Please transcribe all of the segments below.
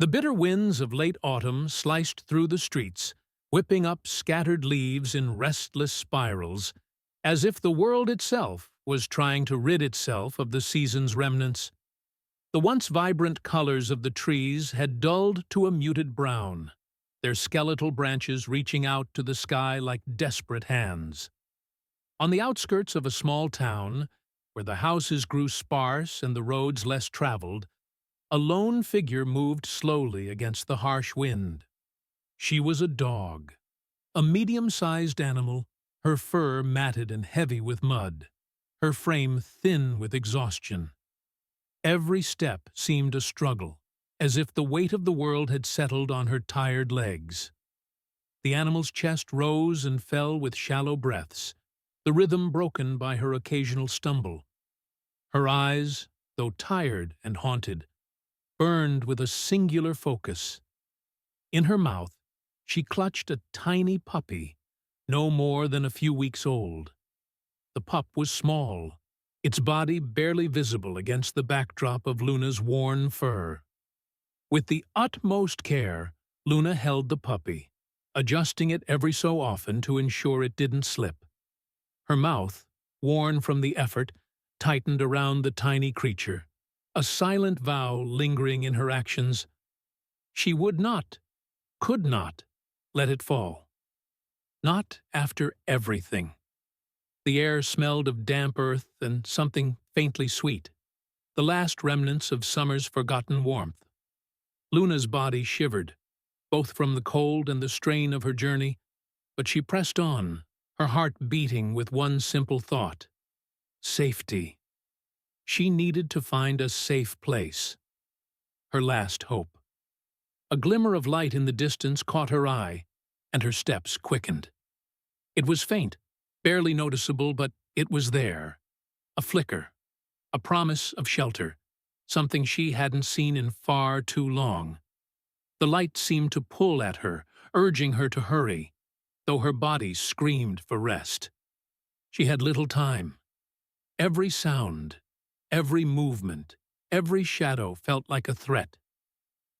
The bitter winds of late autumn sliced through the streets, whipping up scattered leaves in restless spirals, as if the world itself was trying to rid itself of the season's remnants. The once vibrant colors of the trees had dulled to a muted brown, their skeletal branches reaching out to the sky like desperate hands. On the outskirts of a small town, where the houses grew sparse and the roads less traveled, a lone figure moved slowly against the harsh wind. She was a dog, a medium-sized animal, her fur matted and heavy with mud, her frame thin with exhaustion. Every step seemed a struggle, as if the weight of the world had settled on her tired legs. The animal's chest rose and fell with shallow breaths, the rhythm broken by her occasional stumble. Her eyes, though tired and haunted, burned with a singular focus. In her mouth, she clutched a tiny puppy, no more than a few weeks old. The pup was small, its body barely visible against the backdrop of Luna's worn fur. With the utmost care, Luna held the puppy, adjusting it every so often to ensure it didn't slip. Her mouth, worn from the effort, tightened around the tiny creature, a silent vow lingering in her actions. She would not, could not, let it fall. Not after everything. The air smelled of damp earth and something faintly sweet, the last remnants of summer's forgotten warmth. Luna's body shivered, both from the cold and the strain of her journey, but she pressed on, her heart beating with one simple thought: safety. She needed to find a safe place. Her last hope. A glimmer of light in the distance caught her eye, and her steps quickened. It was faint, barely noticeable, but it was there. A flicker, a promise of shelter, something she hadn't seen in far too long. The light seemed to pull at her, urging her to hurry, though her body screamed for rest. She had little time. Every sound, every movement, every shadow felt like a threat.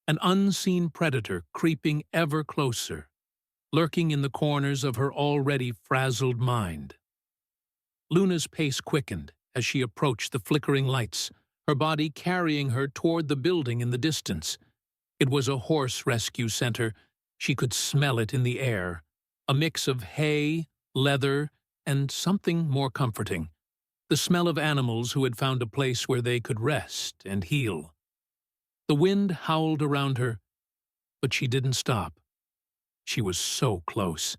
An unseen predator creeping ever closer, lurking in the corners of her already frazzled mind. Luna's pace quickened as she approached the flickering lights, her body carrying her toward the building in the distance. It was a horse rescue center. She could smell it in the air, a mix of hay, leather, and something more comforting, the smell of animals who had found a place where they could rest and heal. The wind howled around her, but she didn't stop. She was so close.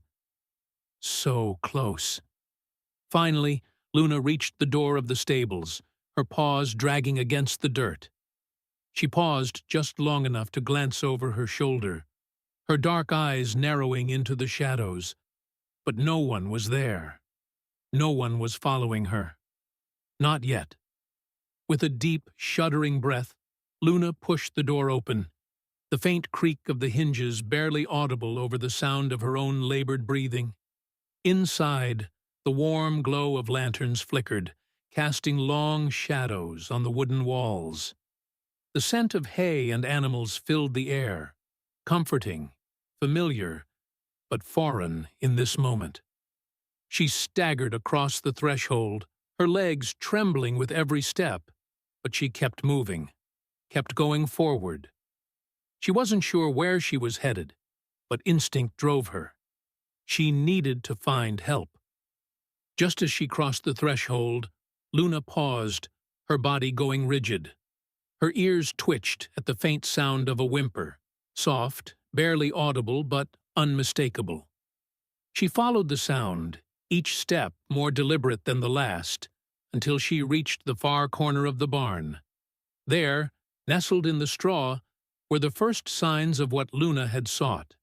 So close. Finally, Luna reached the door of the stables, her paws dragging against the dirt. She paused just long enough to glance over her shoulder, her dark eyes narrowing into the shadows. But no one was there. No one was following her. Not yet. With a deep, shuddering breath, Luna pushed the door open, the faint creak of the hinges barely audible over the sound of her own labored breathing. Inside, the warm glow of lanterns flickered, casting long shadows on the wooden walls. The scent of hay and animals filled the air, comforting, familiar, but foreign in this moment. She staggered across the threshold, her legs trembling with every step, but she kept moving, kept going forward. She wasn't sure where she was headed, but instinct drove her. She needed to find help. Just as she crossed the threshold, Luna paused, her body going rigid. Her ears twitched at the faint sound of a whimper, soft, barely audible, but unmistakable. She followed the sound, each step more deliberate than the last, until she reached the far corner of the barn. There, nestled in the straw, were the first signs of what Luna had sought.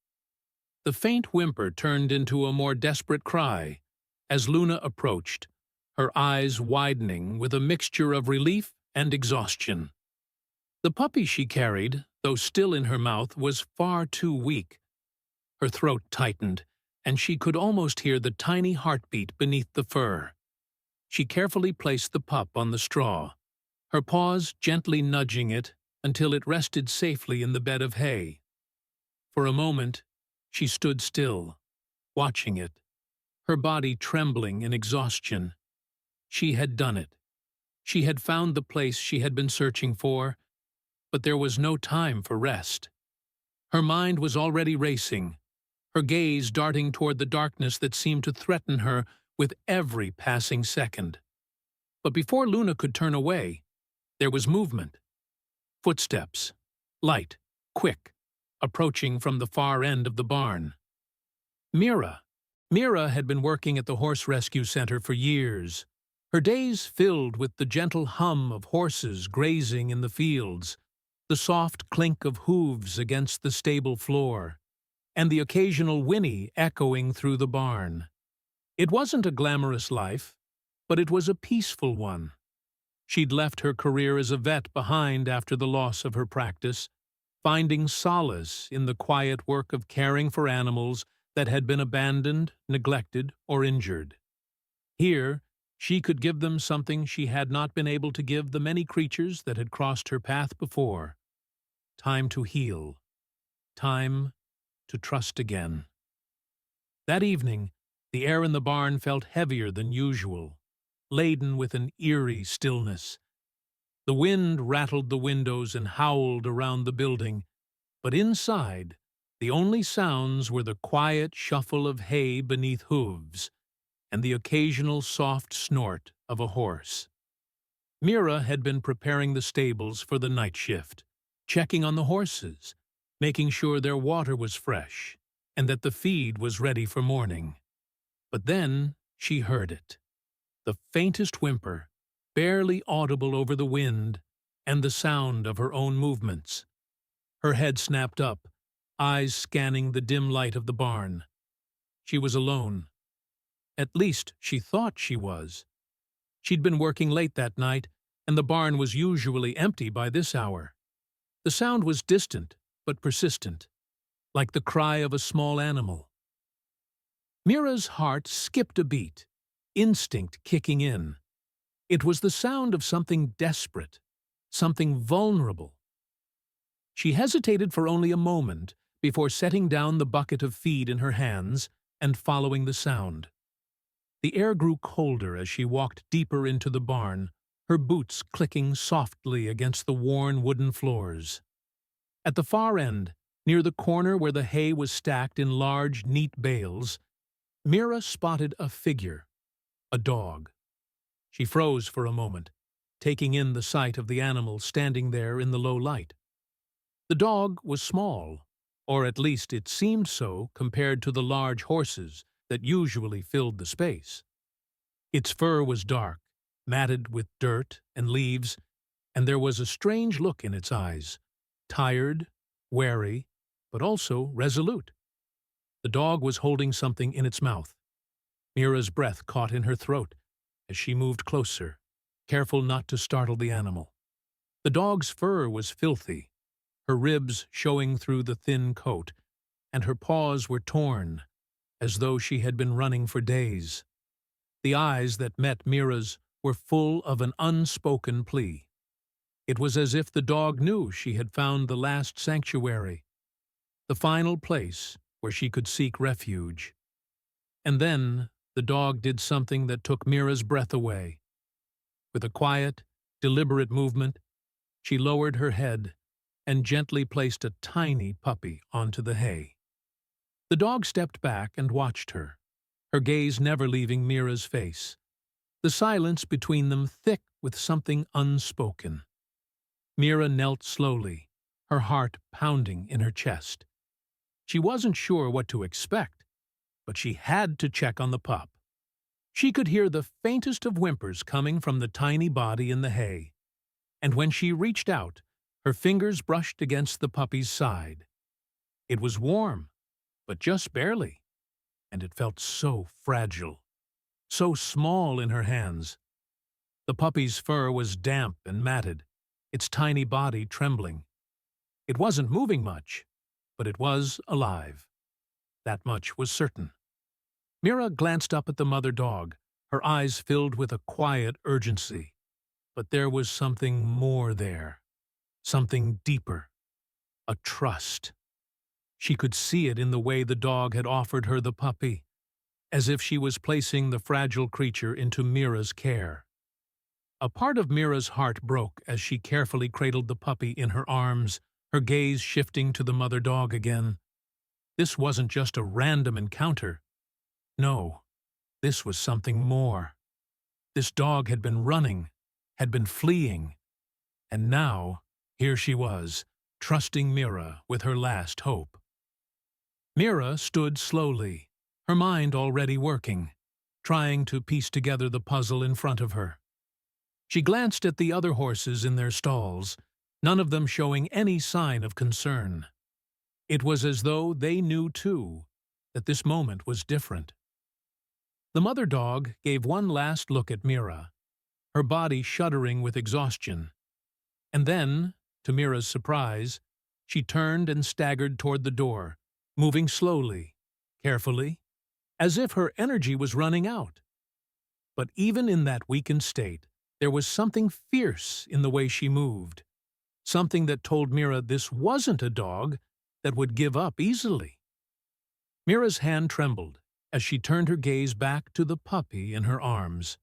The faint whimper turned into a more desperate cry as Luna approached, her eyes widening with a mixture of relief and exhaustion. The puppy she carried, though still in her mouth, was far too weak. Her throat tightened, and she could almost hear the tiny heartbeat beneath the fur. She carefully placed the pup on the straw, her paws gently nudging it until it rested safely in the bed of hay. For a moment, she stood still, watching it, her body trembling in exhaustion. She had done it. She had found the place she had been searching for, but there was no time for rest. Her mind was already racing, her gaze darting toward the darkness that seemed to threaten her with every passing second. But before Luna could turn away, there was movement. Footsteps, light, quick, approaching from the far end of the barn. Mira. Mira had been working at the horse rescue center for years, her days filled with the gentle hum of horses grazing in the fields, the soft clink of hooves against the stable floor, and the occasional whinny echoing through the barn. It wasn't a glamorous life, but it was a peaceful one. She'd left her career as a vet behind after the loss of her practice, finding solace in the quiet work of caring for animals that had been abandoned, neglected, or injured. Here, she could give them something she had not been able to give the many creatures that had crossed her path before. Time to heal. Time to trust again. That evening, the air in the barn felt heavier than usual, laden with an eerie stillness. The wind rattled the windows and howled around the building, but inside, the only sounds were the quiet shuffle of hay beneath hooves and the occasional soft snort of a horse. Mira had been preparing the stables for the night shift, checking on the horses, making sure their water was fresh and that the feed was ready for morning. But then she heard it. The faintest whimper, barely audible over the wind, and the sound of her own movements. Her head snapped up, eyes scanning the dim light of the barn. She was alone. At least she thought she was. She'd been working late that night, and the barn was usually empty by this hour. The sound was distant, but persistent, like the cry of a small animal. Mira's heart skipped a beat, instinct kicking in. It was the sound of something desperate, something vulnerable. She hesitated for only a moment before setting down the bucket of feed in her hands and following the sound. The air grew colder as she walked deeper into the barn, her boots clicking softly against the worn wooden floors. At the far end, near the corner where the hay was stacked in large, neat bales, Mira spotted a figure, a dog. She froze for a moment, taking in the sight of the animal standing there in the low light. The dog was small, or at least it seemed so compared to the large horses that usually filled the space. Its fur was dark, matted with dirt and leaves, and there was a strange look in its eyes, tired, wary, but also resolute. The dog was holding something in its mouth. Mira's breath caught in her throat as she moved closer, careful not to startle the animal. The dog's fur was filthy, her ribs showing through the thin coat, and her paws were torn, as though she had been running for days. The eyes that met Mira's were full of an unspoken plea. It was as if the dog knew she had found the last sanctuary, the final place where she could seek refuge. And then the dog did something that took Mira's breath away. With a quiet, deliberate movement, she lowered her head and gently placed a tiny puppy onto the hay. The dog stepped back and watched her, her gaze never leaving Mira's face, the silence between them thick with something unspoken. Mira knelt slowly, her heart pounding in her chest. She wasn't sure what to expect, but she had to check on the pup. She could hear the faintest of whimpers coming from the tiny body in the hay, and when she reached out, her fingers brushed against the puppy's side. It was warm, but just barely, and it felt so fragile, so small in her hands. The puppy's fur was damp and matted, its tiny body trembling. It wasn't moving much, but it was alive. That much was certain. Mira glanced up at the mother dog, her eyes filled with a quiet urgency. But there was something more there. something deeper, a trust. She could see it in the way the dog had offered her the puppy, as if she was placing the fragile creature into Mira's care. A part of Mira's heart broke as she carefully cradled the puppy in her arms, her gaze shifting to the mother dog again. This wasn't just a random encounter. No, this was something more. This dog had been running, had been fleeing, and now, here she was, trusting Mira with her last hope. Mira stood slowly, her mind already working, trying to piece together the puzzle in front of her. She glanced at the other horses in their stalls, none of them showing any sign of concern. It was as though they knew, too, that this moment was different. The mother dog gave one last look at Mira, her body shuddering with exhaustion. And then, to Mira's surprise, she turned and staggered toward the door, moving slowly, carefully, as if her energy was running out. But even in that weakened state, there was something fierce in the way she moved, something that told Mira this wasn't a dog that would give up easily. Mira's hand trembled as she turned her gaze back to the puppy in her arms.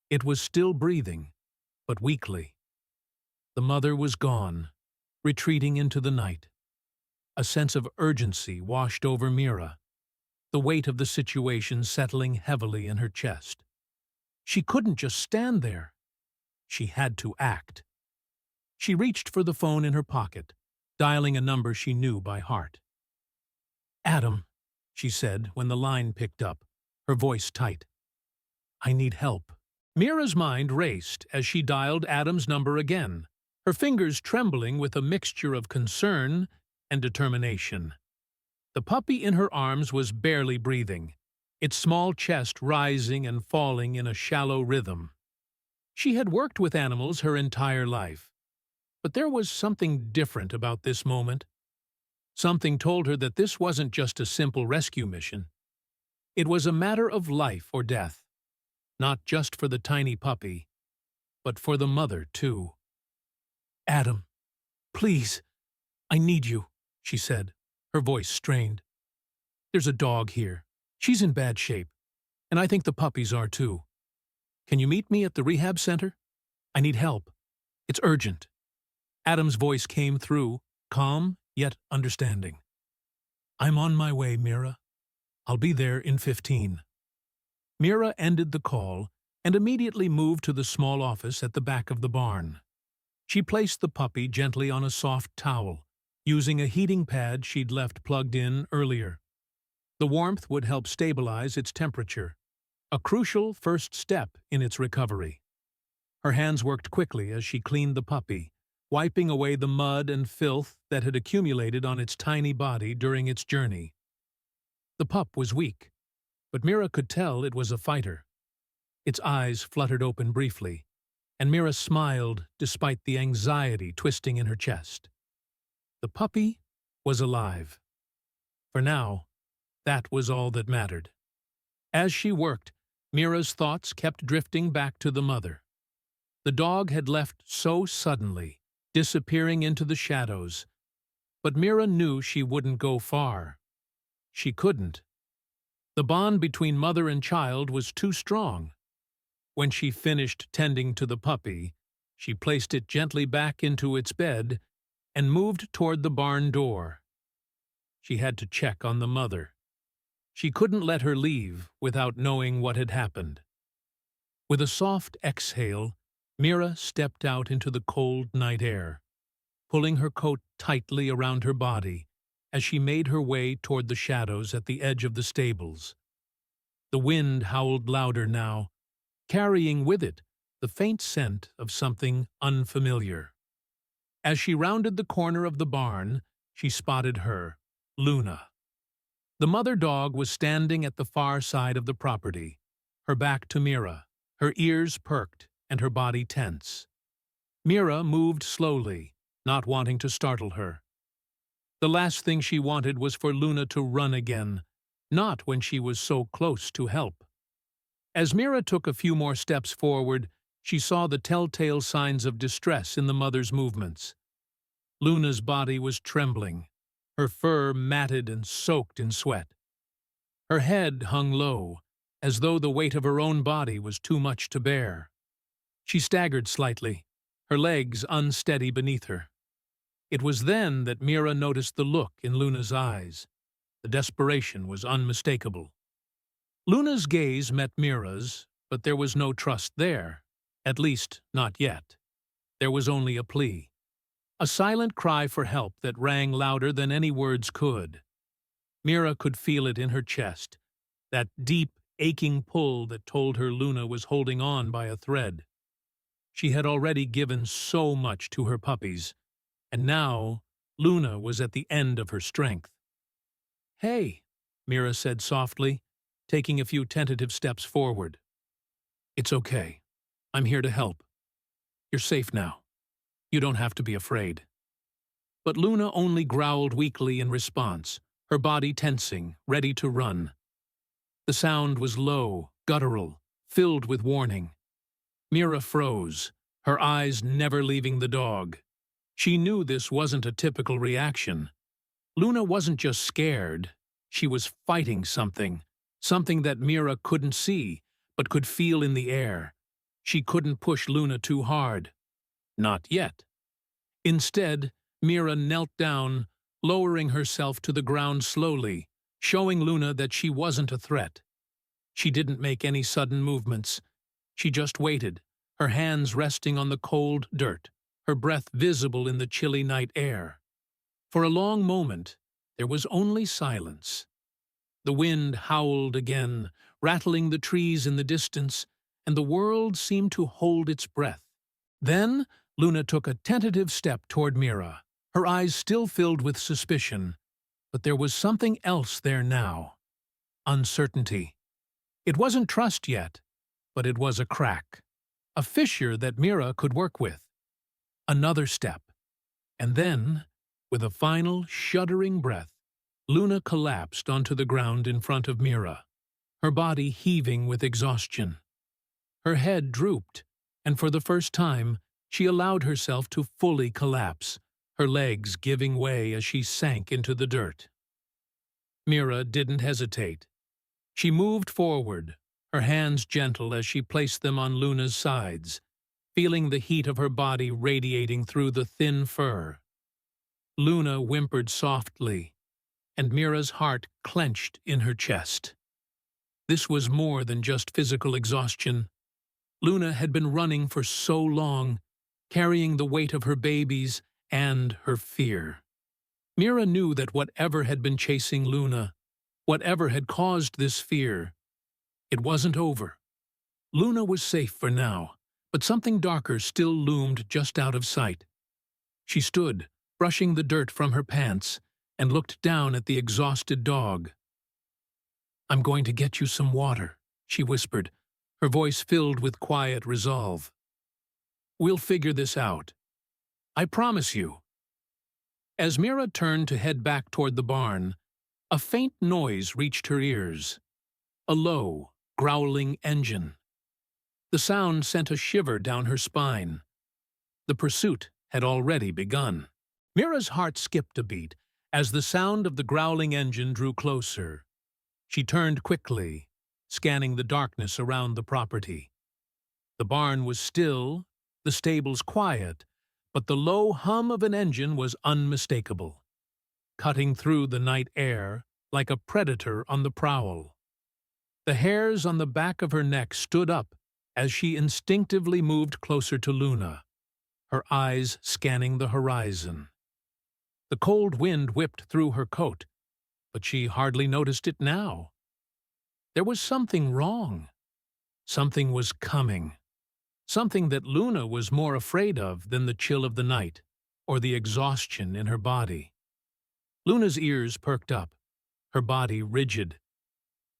It was still breathing, but weakly. The mother was gone, retreating into the night. A sense of urgency washed over Mira, the weight of the situation settling heavily in her chest. She couldn't just stand there. She had to act. She reached for the phone in her pocket, dialing a number she knew by heart. "Adam," she said when the line picked up, her voice tight. "I need help." Mira's mind raced as she dialed Adam's number again, her fingers trembling with a mixture of concern and determination. The puppy in her arms was barely breathing, its small chest rising and falling in a shallow rhythm. She had worked with animals her entire life, but there was something different about this moment. Something told her that this wasn't just a simple rescue mission. It was a matter of life or death, not just for the tiny puppy, but for the mother, too. "Adam, please, I need you," she said, her voice strained. "There's a dog here. She's in bad shape, and I think the puppies are too. Can you meet me at the rehab center? I need help. It's urgent." Adam's voice came through, calm yet understanding. "I'm on my way, Mira. I'll be there in 15. Mira ended the call and immediately moved to the small office at the back of the barn. She placed the puppy gently on a soft towel, using a heating pad she'd left plugged in earlier. The warmth would help stabilize its temperature, a crucial first step in its recovery. Her hands worked quickly as she cleaned the puppy, wiping away the mud and filth that had accumulated on its tiny body during its journey. The pup was weak, but Mira could tell it was a fighter. Its eyes fluttered open briefly, and Mira smiled despite the anxiety twisting in her chest. The puppy was alive. For now, that was all that mattered. As she worked, Mira's thoughts kept drifting back to the mother. The dog had left so suddenly, disappearing into the shadows, but Mira knew she wouldn't go far. She couldn't. The bond between mother and child was too strong. When she finished tending to the puppy, she placed it gently back into its bed and moved toward the barn door. She had to check on the mother. She couldn't let her leave without knowing what had happened. With a soft exhale, Mira stepped out into the cold night air, pulling her coat tightly around her body as she made her way toward the shadows at the edge of the stables. The wind howled louder now, carrying with it the faint scent of something unfamiliar. As she rounded the corner of the barn, she spotted her, Luna. The mother dog was standing at the far side of the property, her back to Mira, her ears perked and her body tense. Mira moved slowly, not wanting to startle her. The last thing she wanted was for Luna to run again, not when she was so close to help. As Mira took a few more steps forward, she saw the telltale signs of distress in the mother's movements. Luna's body was trembling, her fur matted and soaked in sweat. Her head hung low, as though the weight of her own body was too much to bear. She staggered slightly, her legs unsteady beneath her. It was then that Mira noticed the look in Luna's eyes. The desperation was unmistakable. Luna's gaze met Mira's, but there was no trust there, at least not yet. There was only a plea, a silent cry for help that rang louder than any words could. Mira could feel it in her chest, that deep, aching pull that told her Luna was holding on by a thread. She had already given so much to her puppies, and now Luna was at the end of her strength. "Hey," Mira said softly, taking a few tentative steps forward. "It's okay. I'm here to help. You're safe now. You don't have to be afraid." But Luna only growled weakly in response, her body tensing, ready to run. The sound was low, guttural, filled with warning. Mira froze, her eyes never leaving the dog. She knew this wasn't a typical reaction. Luna wasn't just scared, she was fighting something, something that Mira couldn't see, but could feel in the air. She couldn't push Luna too hard. Not yet. Instead, Mira knelt down, lowering herself to the ground slowly, showing Luna that she wasn't a threat. She didn't make any sudden movements. She just waited, her hands resting on the cold dirt, her breath visible in the chilly night air. For a long moment, there was only silence. The wind howled again, rattling the trees in the distance, and the world seemed to hold its breath. Then, Luna took a tentative step toward Mira, her eyes still filled with suspicion. But there was something else there now. Uncertainty. It wasn't trust yet, but it was a crack, a fissure that Mira could work with. Another step. And then, with a final, shuddering breath, Luna collapsed onto the ground in front of Mira, her body heaving with exhaustion. Her head drooped, and for the first time, she allowed herself to fully collapse, her legs giving way as she sank into the dirt. Mira didn't hesitate. She moved forward, her hands gentle as she placed them on Luna's sides, feeling the heat of her body radiating through the thin fur. Luna whimpered softly, and Mira's heart clenched in her chest. This was more than just physical exhaustion. Luna had been running for so long, carrying the weight of her babies and her fear. Mira knew that whatever had been chasing Luna, whatever had caused this fear, it wasn't over. Luna was safe for now, but something darker still loomed just out of sight. She stood, brushing the dirt from her pants, and looked down at the exhausted dog. "I'm going to get you some water," she whispered, her voice filled with quiet resolve. "We'll figure this out. I promise you." As Mira turned to head back toward the barn, a faint noise reached her ears. A low, growling engine. The sound sent a shiver down her spine. The pursuit had already begun. Mira's heart skipped a beat as the sound of the growling engine drew closer. She turned quickly, scanning the darkness around the property. The barn was still, the stables quiet, but the low hum of an engine was unmistakable, cutting through the night air like a predator on the prowl. The hairs on the back of her neck stood up as she instinctively moved closer to Luna, her eyes scanning the horizon. The cold wind whipped through her coat, but she hardly noticed it now. There was something wrong. Something was coming. Something that Luna was more afraid of than the chill of the night or the exhaustion in her body. Luna's ears perked up, her body rigid.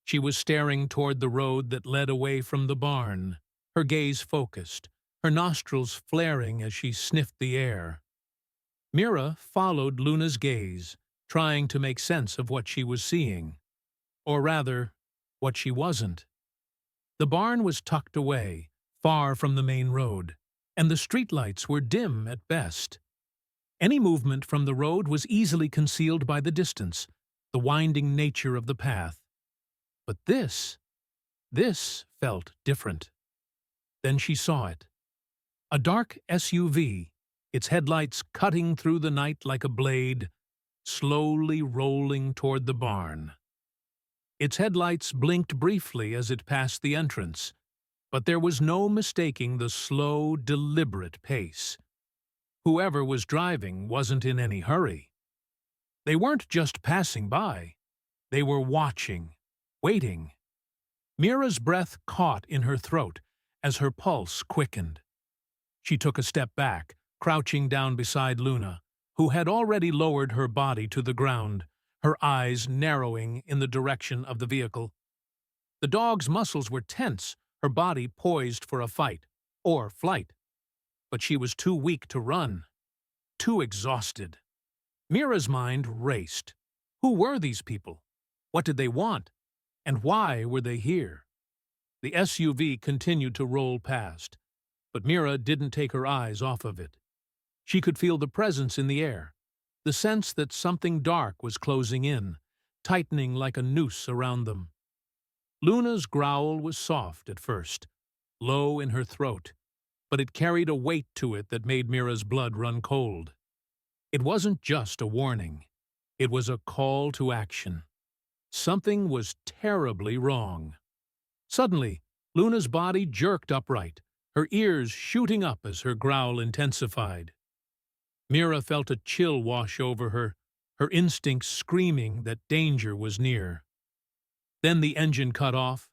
She was staring toward the road that led away from the barn, her gaze focused, her nostrils flaring as she sniffed the air. Mira followed Luna's gaze, trying to make sense of what she was seeing. Or rather, what she wasn't. The barn was tucked away, far from the main road, and the streetlights were dim at best. Any movement from the road was easily concealed by the distance, the winding nature of the path. But this felt different. Then she saw it. A dark SUV, its headlights cutting through the night like a blade, slowly rolling toward the barn. Its headlights blinked briefly as it passed the entrance, but there was no mistaking the slow, deliberate pace. Whoever was driving wasn't in any hurry. They weren't just passing by. They were watching, waiting. Mira's breath caught in her throat as her pulse quickened. She took a step back, crouching down beside Luna, who had already lowered her body to the ground, her eyes narrowing in the direction of the vehicle. The dog's muscles were tense, her body poised for a fight, or flight. But she was too weak to run, too exhausted. Mira's mind raced. Who were these people? What did they want? And why were they here? The SUV continued to roll past, but Mira didn't take her eyes off of it. She could feel the presence in the air, the sense that something dark was closing in, tightening like a noose around them. Luna's growl was soft at first, low in her throat, but it carried a weight to it that made Mira's blood run cold. It wasn't just a warning. It was a call to action. Something was terribly wrong. Suddenly, Luna's body jerked upright, her ears shooting up as her growl intensified. Mira felt a chill wash over her, her instincts screaming that danger was near. Then the engine cut off,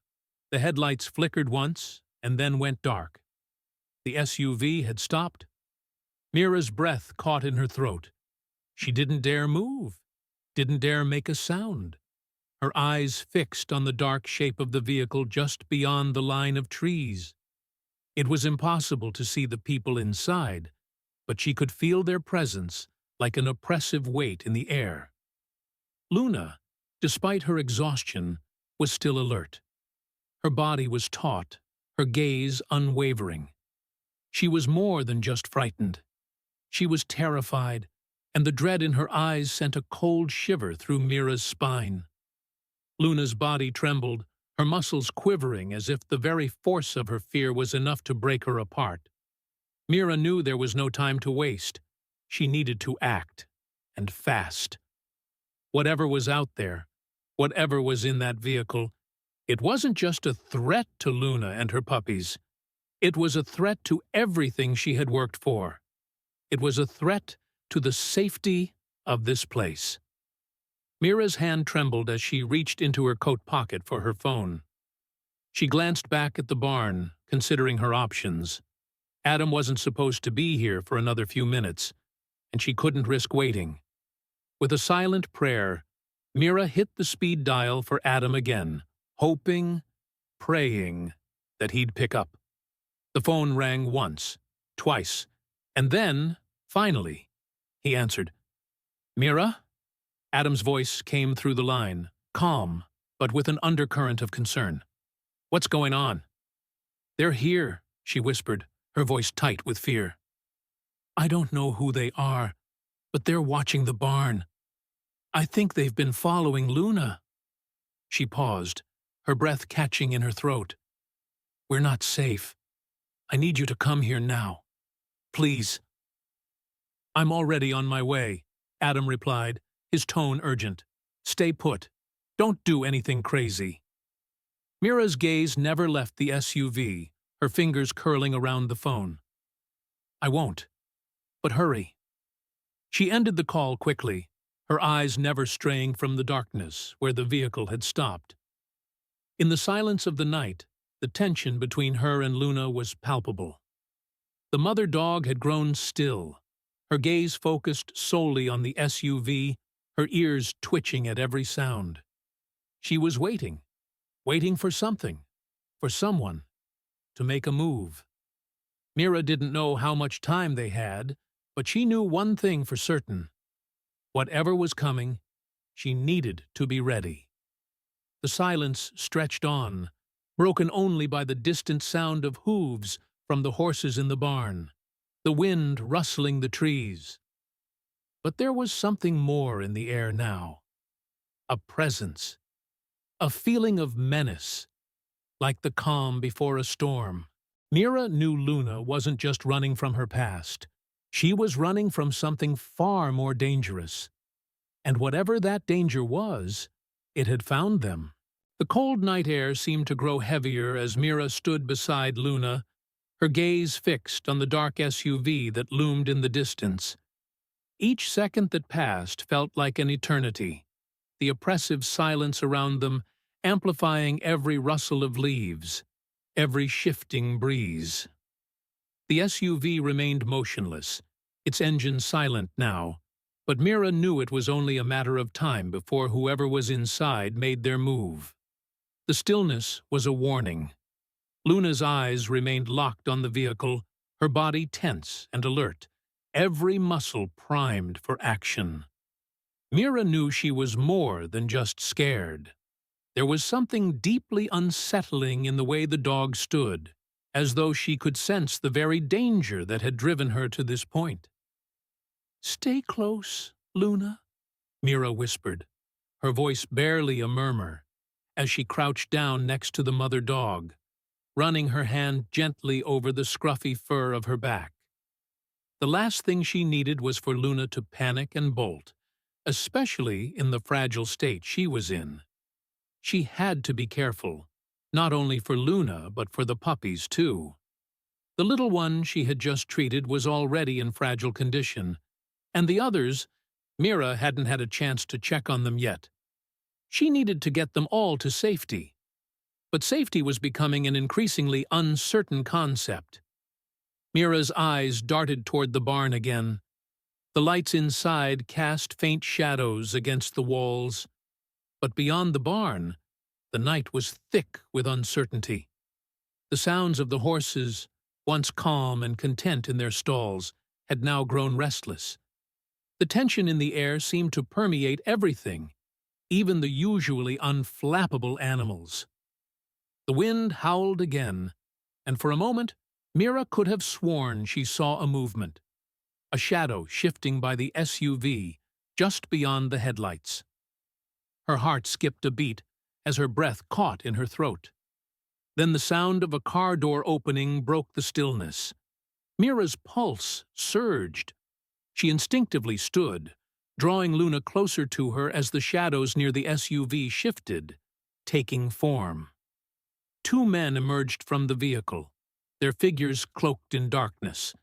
the headlights flickered once, and then went dark. The SUV had stopped. Mira's breath caught in her throat. She didn't dare move, didn't dare make a sound. Her eyes fixed on the dark shape of the vehicle just beyond the line of trees. It was impossible to see the people inside, but she could feel their presence like an oppressive weight in the air. Luna, despite her exhaustion, was still alert. Her body was taut, her gaze unwavering. She was more than just frightened. She was terrified, and the dread in her eyes sent a cold shiver through Mira's spine. Luna's body trembled, her muscles quivering as if the very force of her fear was enough to break her apart. Mira knew there was no time to waste. She needed to act, and fast. Whatever was out there, whatever was in that vehicle, it wasn't just a threat to Luna and her puppies. It was a threat to everything she had worked for. It was a threat to the safety of this place. Mira's hand trembled as she reached into her coat pocket for her phone. She glanced back at the barn, considering her options. Adam wasn't supposed to be here for another few minutes, and she couldn't risk waiting. With a silent prayer, Mira hit the speed dial for Adam again, hoping, praying that he'd pick up. The phone rang once, twice, and then, finally, he answered. "Mira?" Adam's voice came through the line, calm, but with an undercurrent of concern. "What's going on?" "They're here," she whispered, her voice tight with fear. "I don't know who they are, but they're watching the barn. I think they've been following Luna." She paused, her breath catching in her throat. "We're not safe. I need you to come here now. Please." "I'm already on my way," Adam replied, his tone urgent. "Stay put. Don't do anything crazy." Mira's gaze never left the SUV, her fingers curling around the phone. "I won't. But hurry." She ended the call quickly, her eyes never straying from the darkness where the vehicle had stopped. In the silence of the night, the tension between her and Luna was palpable. The mother dog had grown still, her gaze focused solely on the SUV, her ears twitching at every sound. She was waiting for something, for someone, to make a move. Mira didn't know how much time they had, but she knew one thing for certain. Whatever was coming, she needed to be ready. The silence stretched on, broken only by the distant sound of hooves from the horses in the barn, the wind rustling the trees. But there was something more in the air now. A presence. A feeling of menace, like the calm before a storm. Mira knew Luna wasn't just running from her past. She was running from something far more dangerous. And whatever that danger was, it had found them. The cold night air seemed to grow heavier as Mira stood beside Luna, her gaze fixed on the dark SUV that loomed in the distance. Each second that passed felt like an eternity, the oppressive silence around them amplifying every rustle of leaves, every shifting breeze. The SUV remained motionless, its engine silent now, but Mira knew it was only a matter of time before whoever was inside made their move. The stillness was a warning. Luna's eyes remained locked on the vehicle, her body tense and alert, every muscle primed for action. Mira knew she was more than just scared. There was something deeply unsettling in the way the dog stood, as though she could sense the very danger that had driven her to this point. "Stay close, Luna," Mira whispered, her voice barely a murmur, as she crouched down next to the mother dog, running her hand gently over the scruffy fur of her back. The last thing she needed was for Luna to panic and bolt, especially in the fragile state she was in. She had to be careful, not only for Luna but for the puppies too. The little one she had just treated was already in fragile condition, and the others, Mira hadn't had a chance to check on them yet. She needed to get them all to safety. But safety was becoming an increasingly uncertain concept. Mira's eyes darted toward the barn again. The lights inside cast faint shadows against the walls. But beyond the barn, the night was thick with uncertainty. The sounds of the horses, once calm and content in their stalls, had now grown restless. The tension in the air seemed to permeate everything, even the usually unflappable animals. The wind howled again, and for a moment, Mira could have sworn she saw a movement, a shadow shifting by the SUV just beyond the headlights. Her heart skipped a beat as her breath caught in her throat. Then the sound of a car door opening broke the stillness. Mira's pulse surged. She instinctively stood, drawing Luna closer to her as the shadows near the SUV shifted, taking form. Two men emerged from the vehicle, their figures cloaked in darkness,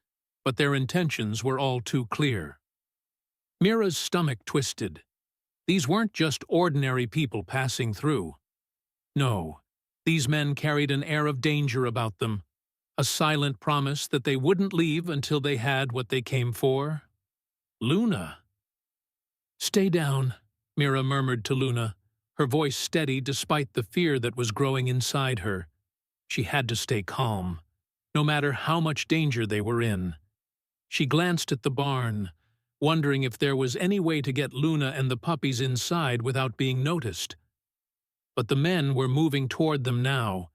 but their intentions were all too clear. Mira's stomach twisted. These weren't just ordinary people passing through. No, these men carried an air of danger about them, a silent promise that they wouldn't leave until they had what they came for. Luna. "Stay down," Mira murmured to Luna, her voice steady despite the fear that was growing inside her. She had to stay calm, no matter how much danger they were in. She glanced at the barn, wondering if there was any way to get Luna and the puppies inside without being noticed. But the men were moving toward them now,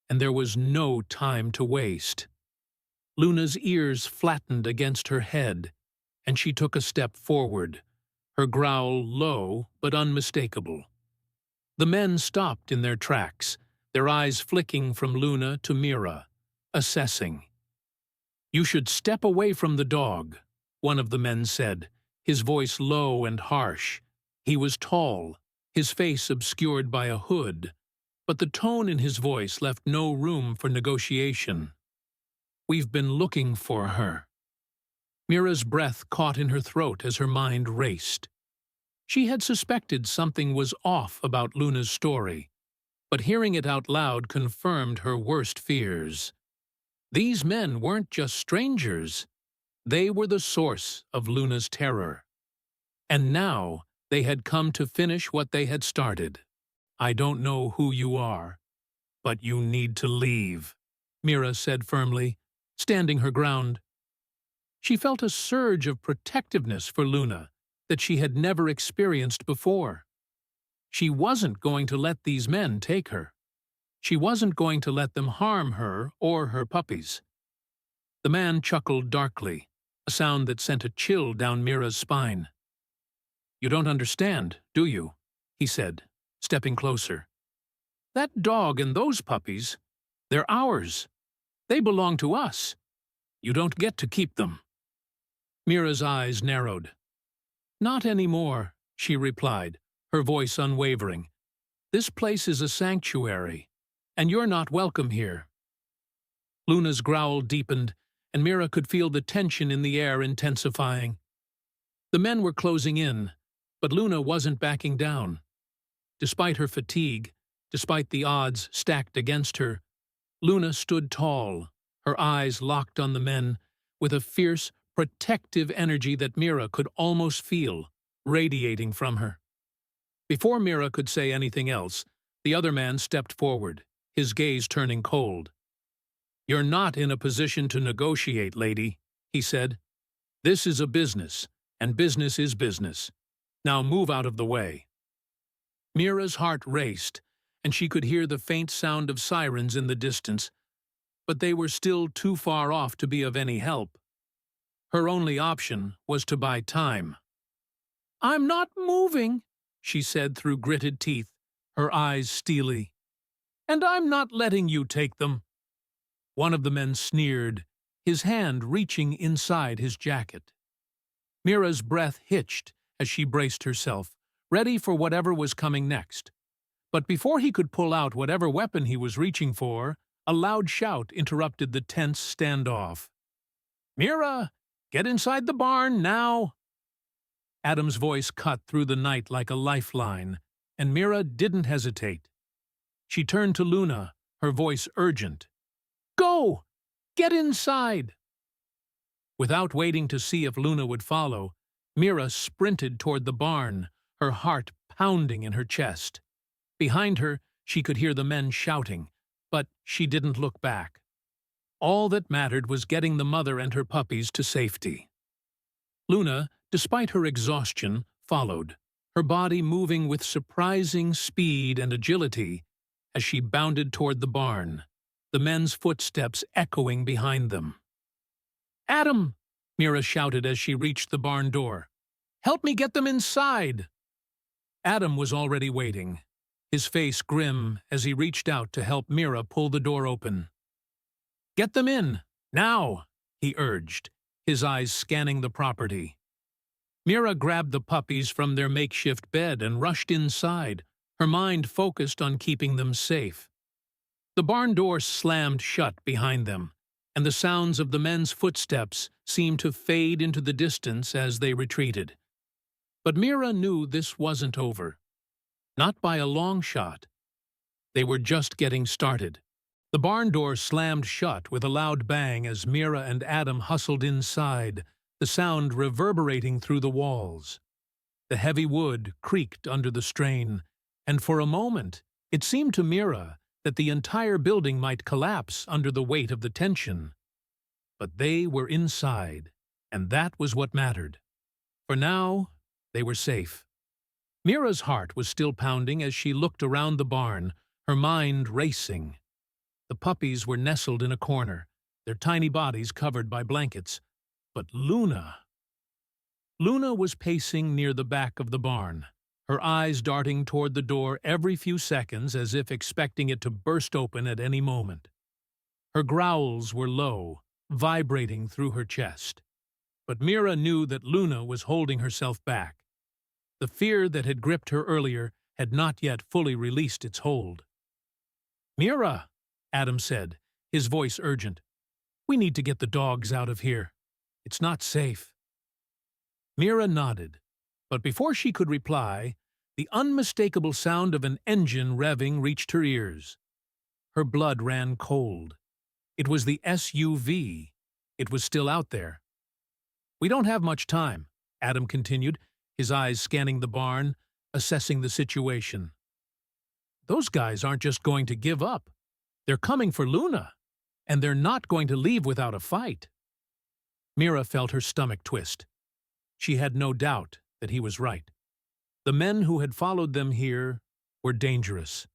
and there was no time to waste. Luna's ears flattened against her head, and she took a step forward, her growl low but unmistakable. The men stopped in their tracks, their eyes flicking from Luna to Mira, assessing. "You should step away from the dog," one of the men said, his voice low and harsh. He was tall, his face obscured by a hood, but the tone in his voice left no room for negotiation. "We've been looking for her." Mira's breath caught in her throat as her mind raced. She had suspected something was off about Luna's story, but hearing it out loud confirmed her worst fears. These men weren't just strangers. They were the source of Luna's terror. And now they had come to finish what they had started. "I don't know who you are, but you need to leave," Mira said firmly, standing her ground. She felt a surge of protectiveness for Luna that she had never experienced before. She wasn't going to let these men take her. She wasn't going to let them harm her or her puppies. The man chuckled darkly, a sound that sent a chill down Mira's spine. You don't understand, do you? He said, stepping closer. That dog and those puppies, they're ours. They belong to us. You don't get to keep them. Mira's eyes narrowed. Not anymore, she replied, her voice unwavering. This place is a sanctuary, and you're not welcome here. Luna's growl deepened, and Mira could feel the tension in the air intensifying. The men were closing in, but Luna wasn't backing down. Despite her fatigue, despite the odds stacked against her, Luna stood tall, her eyes locked on the men, with a fierce, protective energy that Mira could almost feel, radiating from her. Before Mira could say anything else, the other man stepped forward, his gaze turning cold. You're not in a position to negotiate, lady, he said. This is a business, and business is business. Now move out of the way. Mira's heart raced, and she could hear the faint sound of sirens in the distance, but they were still too far off to be of any help. Her only option was to buy time. I'm not moving, she said through gritted teeth, her eyes steely. And I'm not letting you take them. One of the men sneered, his hand reaching inside his jacket. Mira's breath hitched as she braced herself, ready for whatever was coming next. But before he could pull out whatever weapon he was reaching for, a loud shout interrupted the tense standoff. Mira, get inside the barn now! Adam's voice cut through the night like a lifeline, and Mira didn't hesitate. She turned to Luna, her voice urgent. Go! Get inside! Without waiting to see if Luna would follow, Mira sprinted toward the barn, her heart pounding in her chest. Behind her, she could hear the men shouting, but she didn't look back. All that mattered was getting the mother and her puppies to safety. Luna, despite her exhaustion, followed, her body moving with surprising speed and agility as she bounded toward the barn, the men's footsteps echoing behind them. Adam! Mira shouted as she reached the barn door. Help me get them inside! Adam was already waiting, his face grim as he reached out to help Mira pull the door open. Get them in, now, he urged, his eyes scanning the property. Mira grabbed the puppies from their makeshift bed and rushed inside, her mind focused on keeping them safe. The barn door slammed shut behind them, and the sounds of the men's footsteps seemed to fade into the distance as they retreated. But Mira knew this wasn't over. Not by a long shot. They were just getting started. The barn door slammed shut with a loud bang as Mira and Adam hustled inside, the sound reverberating through the walls. The heavy wood creaked under the strain, and for a moment it seemed to Mira that the entire building might collapse under the weight of the tension. But they were inside, and that was what mattered. For now, they were safe. Mira's heart was still pounding as she looked around the barn, her mind racing. The puppies were nestled in a corner, their tiny bodies covered by blankets. But Luna was pacing near the back of the barn, her eyes darting toward the door every few seconds as if expecting it to burst open at any moment. Her growls were low, vibrating through her chest. But Mira knew that Luna was holding herself back. The fear that had gripped her earlier had not yet fully released its hold. Mira, Adam said, his voice urgent. We need to get the dogs out of here. It's not safe. Mira nodded, but before she could reply, the unmistakable sound of an engine revving reached her ears. Her blood ran cold. It was the SUV. It was still out there. We don't have much time, Adam continued, his eyes scanning the barn, assessing the situation. Those guys aren't just going to give up. They're coming for Luna, and they're not going to leave without a fight. Mira felt her stomach twist. She had no doubt that he was right. The men who had followed them here were dangerous.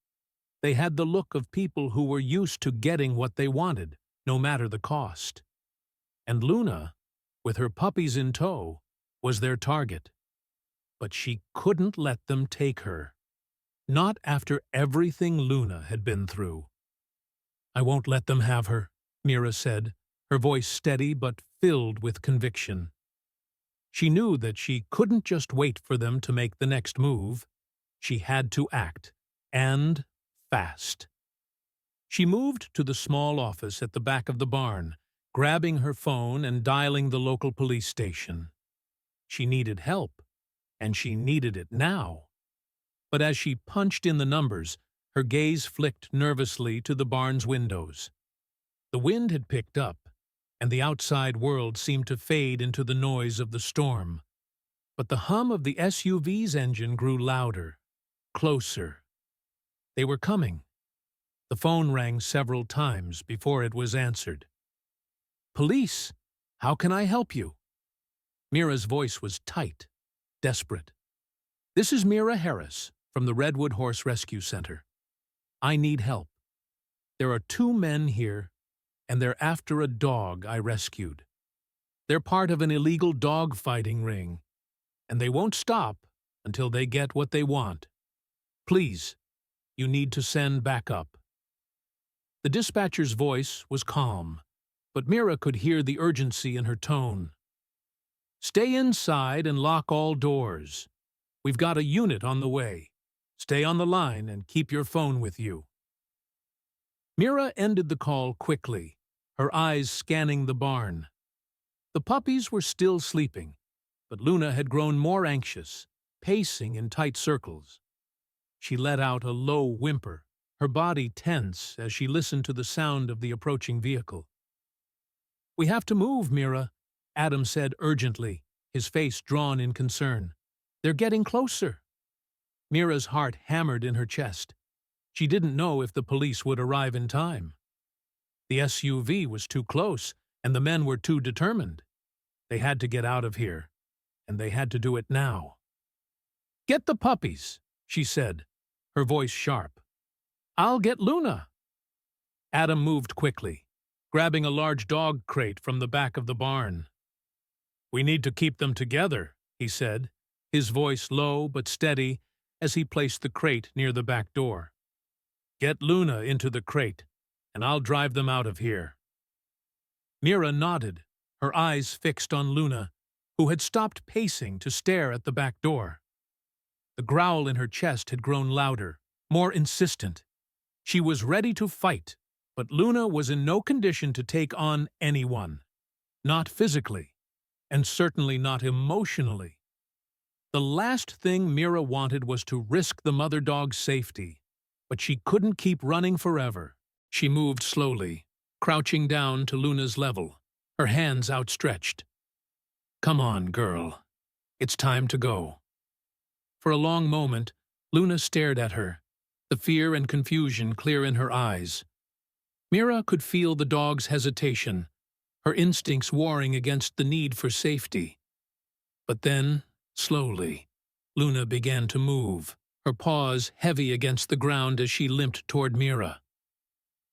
They had the look of people who were used to getting what they wanted, no matter the cost. And Luna, with her puppies in tow, was their target. but she couldn't let them take her. Not after everything Luna had been through. "I won't let them have her," Mira said, her voice steady but filled with conviction. She knew that she couldn't just wait for them to make the next move. She had to act, and fast. She moved to the small office at the back of the barn, grabbing her phone and dialing the local police station. She needed help, and she needed it now. But as she punched in the numbers, her gaze flicked nervously to the barn's windows. The wind had picked up, and the outside world seemed to fade into the noise of the storm. But the hum of the SUV's engine grew louder, closer. They were coming. The phone rang several times before it was answered. "Police, how can I help you?" Mira's voice was tight, desperate. "This is Mira Harris from the Redwood Horse Rescue Center. I need help. There are 2 men here, and they're after a dog I rescued. They're part of an illegal dog fighting ring, and they won't stop until they get what they want. Please, you need to send backup." The dispatcher's voice was calm, but Mira could hear the urgency in her tone. "Stay inside and lock all doors. We've got a unit on the way. Stay on the line and keep your phone with you." Mira ended the call quickly, her eyes scanning the barn. The puppies were still sleeping, but Luna had grown more anxious, pacing in tight circles. She let out a low whimper, her body tense as she listened to the sound of the approaching vehicle. "We have to move, Mira," Adam said urgently, his face drawn in concern. "They're getting closer." Mira's heart hammered in her chest. She didn't know if the police would arrive in time. The SUV was too close, and the men were too determined. They had to get out of here, and they had to do it now. "Get the puppies," she said, her voice sharp. "I'll get Luna." Adam moved quickly, grabbing a large dog crate from the back of the barn. "We need to keep them together," he said, his voice low but steady as he placed the crate near the back door. "Get Luna into the crate, and I'll drive them out of here." Mira nodded, her eyes fixed on Luna, who had stopped pacing to stare at the back door. The growl in her chest had grown louder, more insistent. She was ready to fight, but Luna was in no condition to take on anyone. Not physically, and certainly not emotionally. The last thing Mira wanted was to risk the mother dog's safety, but she couldn't keep running forever. She moved slowly, crouching down to Luna's level, her hands outstretched. "Come on, girl. It's time to go." For a long moment, Luna stared at her, the fear and confusion clear in her eyes. Mira could feel the dog's hesitation, her instincts warring against the need for safety. But then, slowly, Luna began to move, her paws heavy against the ground as she limped toward Mira.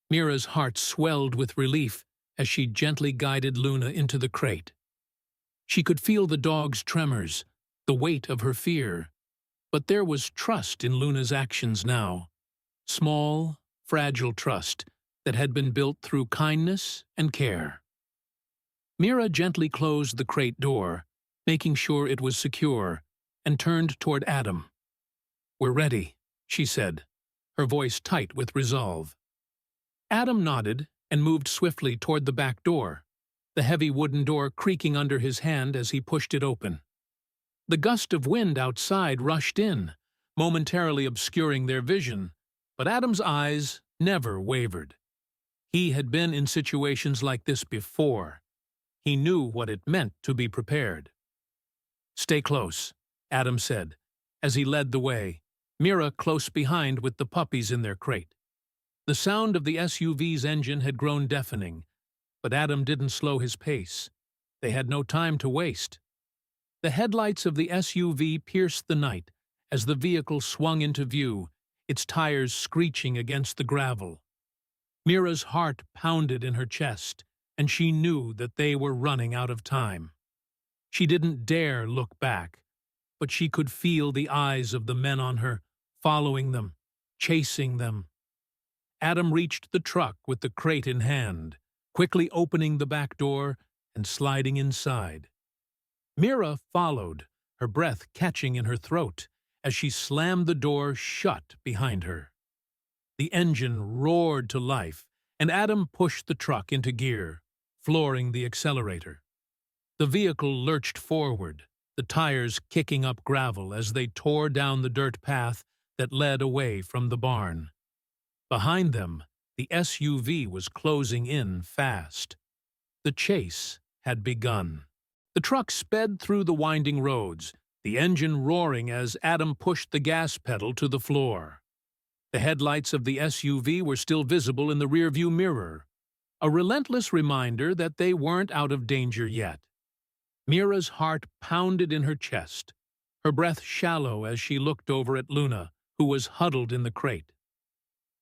Mira's heart swelled with relief as she gently guided Luna into the crate. She could feel the dog's tremors, the weight of her fear, but there was trust in Luna's actions now. Small, fragile trust that had been built through kindness and care. Mira gently closed the crate door, making sure it was secure, and turned toward Adam. "We're ready," she said, her voice tight with resolve. Adam nodded and moved swiftly toward the back door, the heavy wooden door creaking under his hand as he pushed it open. The gust of wind outside rushed in, momentarily obscuring their vision, but Adam's eyes never wavered. He had been in situations like this before. He knew what it meant to be prepared. "Stay close," Adam said, as he led the way, Mira close behind with the puppies in their crate. The sound of the SUV's engine had grown deafening, but Adam didn't slow his pace. They had no time to waste. The headlights of the SUV pierced the night as the vehicle swung into view, its tires screeching against the gravel. Mira's heart pounded in her chest, and she knew that they were running out of time. She didn't dare look back, but she could feel the eyes of the men on her, following them, chasing them. Adam reached the truck with the crate in hand, quickly opening the back door and sliding inside. Mira followed, her breath catching in her throat as she slammed the door shut behind her. The engine roared to life, and Adam pushed the truck into gear, flooring the accelerator. The vehicle lurched forward, the tires kicking up gravel as they tore down the dirt path that led away from the barn. Behind them, the SUV was closing in fast. The chase had begun. The truck sped through the winding roads, the engine roaring as Adam pushed the gas pedal to the floor. The headlights of the SUV were still visible in the rearview mirror, a relentless reminder that they weren't out of danger yet. Mira's heart pounded in her chest, her breath shallow as she looked over at Luna, who was huddled in the crate.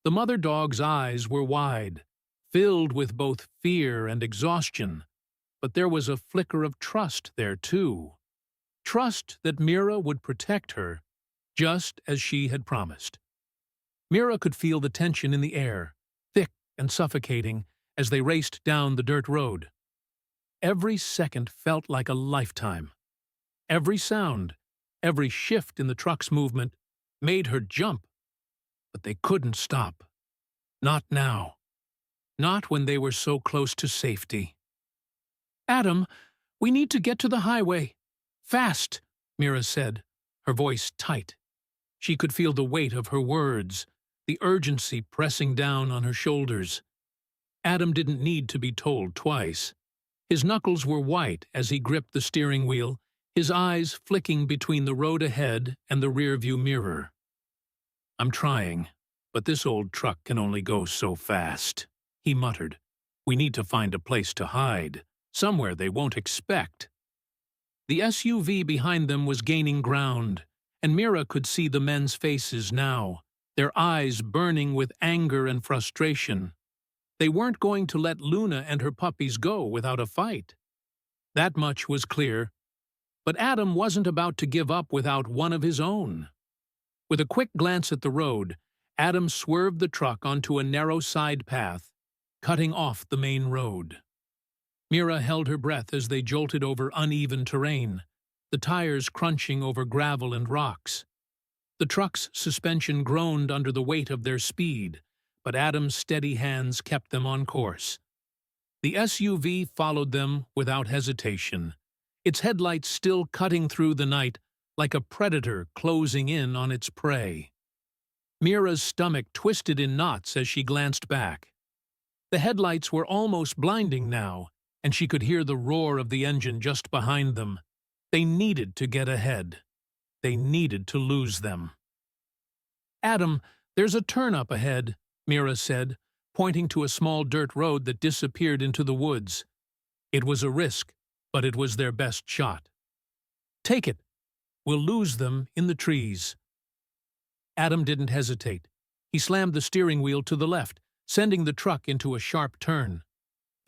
The mother dog's eyes were wide, filled with both fear and exhaustion, but there was a flicker of trust there too. Trust that Mira would protect her, just as she had promised. Mira could feel the tension in the air, thick and suffocating, as they raced down the dirt road. Every second felt like a lifetime. Every sound, every shift in the truck's movement, made her jump. But they couldn't stop. Not now. Not when they were so close to safety. "Adam, we need to get to the highway. Fast," Mira said, her voice tight. She could feel the weight of her words, the urgency pressing down on her shoulders. Adam didn't need to be told twice. His knuckles were white as he gripped the steering wheel, his eyes flicking between the road ahead and the rearview mirror. "I'm trying, but this old truck can only go so fast," he muttered. "We need to find a place to hide, somewhere they won't expect." The SUV behind them was gaining ground, and Mira could see the men's faces now, their eyes burning with anger and frustration. They weren't going to let Luna and her puppies go without a fight. That much was clear. But Adam wasn't about to give up without one of his own. With a quick glance at the road, Adam swerved the truck onto a narrow side path, cutting off the main road. Mira held her breath as they jolted over uneven terrain, the tires crunching over gravel and rocks. The truck's suspension groaned under the weight of their speed, but Adam's steady hands kept them on course. The SUV followed them without hesitation, its headlights still cutting through the night like a predator closing in on its prey. Mira's stomach twisted in knots as she glanced back. The headlights were almost blinding now, and she could hear the roar of the engine just behind them. They needed to get ahead. They needed to lose them. "Adam, there's a turn up ahead," Mira said, pointing to a small dirt road that disappeared into the woods. It was a risk, but it was their best shot. "Take it. We'll lose them in the trees." Adam didn't hesitate. He slammed the steering wheel to the left, sending the truck into a sharp turn.